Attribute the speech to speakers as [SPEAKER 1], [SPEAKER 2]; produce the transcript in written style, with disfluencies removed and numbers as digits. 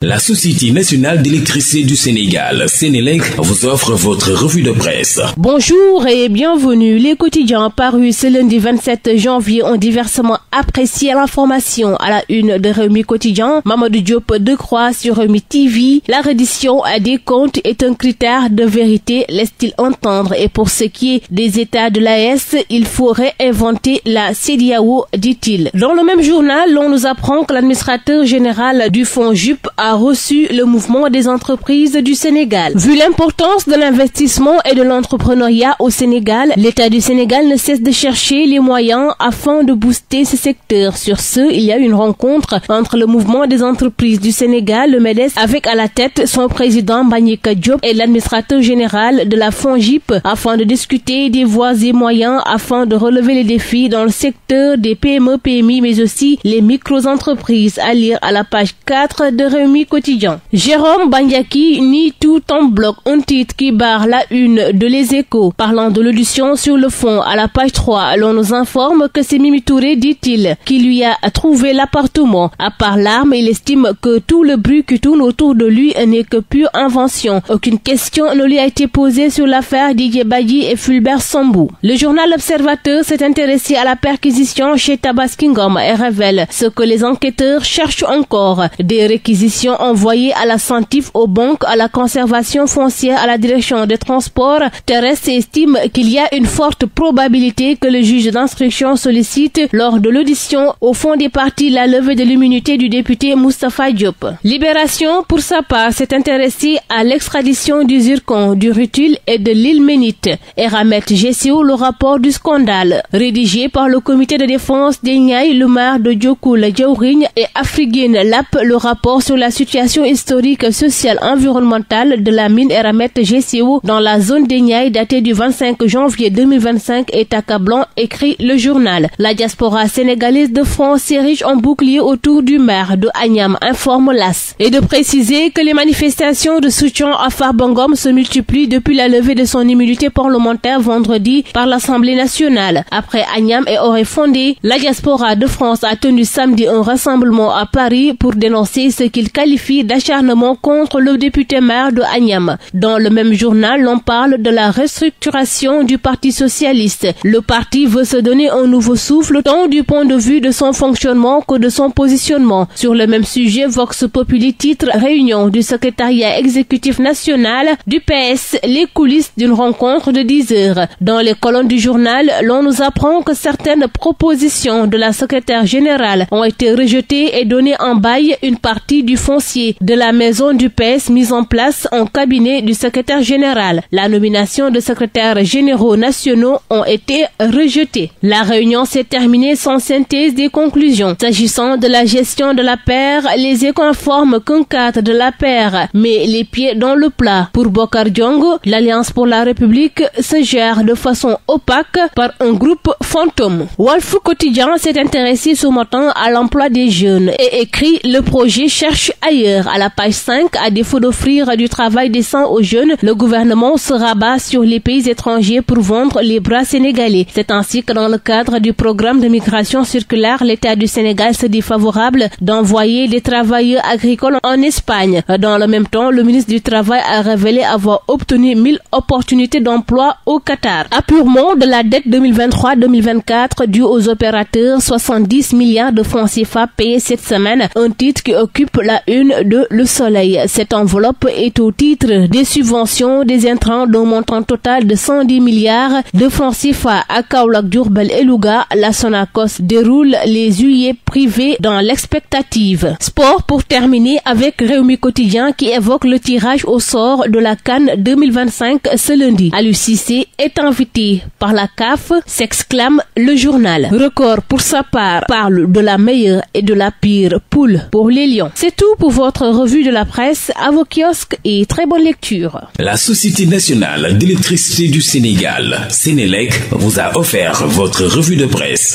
[SPEAKER 1] La Société nationale d'électricité du Sénégal, Sénélec, vous offre votre revue de presse.
[SPEAKER 2] Bonjour et bienvenue. Les quotidiens parus ce lundi 27 janvier ont diversement apprécié l'information à la une de Rewmi Quotidien. Mamadou Diop Decroix sur Rewmi TV. La reddition des comptes est un critère de vérité, laisse-t-il entendre. Et pour ce qui est des États de l'AES, il faut réinventer la CEDEAO, dit-il. Dans le même journal, on nous apprend que l'administrateur général du FONGIP a reçu le mouvement des entreprises du Sénégal. Vu l'importance de l'investissement et de l'entrepreneuriat au Sénégal, l'État du Sénégal ne cesse de chercher les moyens afin de booster ce secteur. Sur ce, il y a une rencontre entre le mouvement des entreprises du Sénégal, le MEDES, avec à la tête son président Mbagnick Diop et l'administrateur général de la FONGIP afin de discuter des voies et moyens afin de relever les défis dans le secteur des PME, PMI, mais aussi les micro-entreprises. À lire à la page 4 de Rewmi Quotidien. Jérôme Bandiaki nie tout en bloc, un titre qui barre la une de Les Échos. Parlant de l'audition sur le fond, à la page 3, l'on nous informe que c'est Mimi Touré, dit-il, qui lui a trouvé l'appartement. À part l'arme, il estime que tout le bruit qui tourne autour de lui n'est que pure invention. Aucune question ne lui a été posée sur l'affaire Didier Badji et Fulbert Sambou. Le journal L'Observateur s'est intéressé à la perquisition chez Tabaski Ngom et révèle ce que les enquêteurs cherchent encore. Des réquisitions envoyées à la Centif, aux banques, à la conservation foncière, à la direction des transports terrestres, estime qu'il y a une forte probabilité que le juge d'instruction sollicite lors de l'audition au fond des parties la levée de l'immunité du député Moustapha Diop. Libération, pour sa part, s'est intéressée à l'extradition du zircon, du rutile et de l'ilménite. Et remettre GCO le rapport du scandale. Rédigé par le comité de défense des Niayes, le maire de Diokoul, Diaourigne et Afriguine Lap, le rapport sur la situation historique, sociale, environnementale de la mine Eramet GCO dans la zone des Niayes daté du 25 janvier 2025 est accablant, écrit le journal. La diaspora sénégalaise de France s'érige en bouclier autour du maire de Agnam, informe l'AS. Et de préciser que les manifestations de soutien à Farba Ngom se multiplient depuis la levée de son immunité parlementaire vendredi par l'Assemblée nationale. Après Agnam et Oré-Fondé, la diaspora de France a tenu samedi un rassemblement à Paris pour dénoncer ce qu'il qualifie d'acharnement contre le député maire de Agnam. Dans le même journal, l'on parle de la restructuration du Parti socialiste. Le parti veut se donner un nouveau souffle tant du point de vue de son fonctionnement que de son positionnement. Sur le même sujet, Vox Populi titre réunion du secrétariat exécutif national du PS, les coulisses d'une rencontre de 10 heures. Dans les colonnes du journal, l'on nous apprend que certaines propositions de la secrétaire générale ont été rejetées et données en bail une partie du foncier de la maison du PS mise en place en cabinet du secrétaire général. La nomination de secrétaires généraux nationaux ont été rejetées. La réunion s'est terminée sans synthèse des conclusions. S'agissant de la gestion de la paire, les Échos informent qu'un cadre de la paire met les pieds dans le plat. Pour Bokar Diongo, l'Alliance pour la République se gère de façon opaque par un groupe fantôme. Walf Quotidien s'est intéressé ce matin à l'emploi des jeunes et écrit le projet cherche ailleurs. À la page 5, à défaut d'offrir du travail décent aux jeunes, le gouvernement se rabat sur les pays étrangers pour vendre les bras sénégalais. C'est ainsi que dans le cadre du programme de migration circulaire, l'État du Sénégal se dit favorable d'envoyer des travailleurs agricoles en Espagne. Dans le même temps, le ministre du Travail a révélé avoir obtenu 1000 opportunités d'emploi au Qatar. Apurement de la dette 2023-2024 due aux opérateurs, 70 milliards de francs CFA payés cette semaine, un titre qui occupe la une de Le Soleil. Cette enveloppe est au titre des subventions des intrants d'un montant total de 110 milliards de francs CFA. À Kaolack, Diourbel et Louga, la Sonacos déroule les huées privées dans l'expectative. Sport pour terminer avec Rewmi Quotidien qui évoque le tirage au sort de la CAN 2025 ce lundi. Aliou Cissé est invité par la CAF, s'exclame le journal. Record pour sa part parle de la meilleure et de la pire poule pour les Lions. C'est tout pour votre revue de la presse. À vos kiosques et très bonne lecture.
[SPEAKER 1] La Société nationale d'électricité du Sénégal, Sénélec, vous a offert votre revue de presse.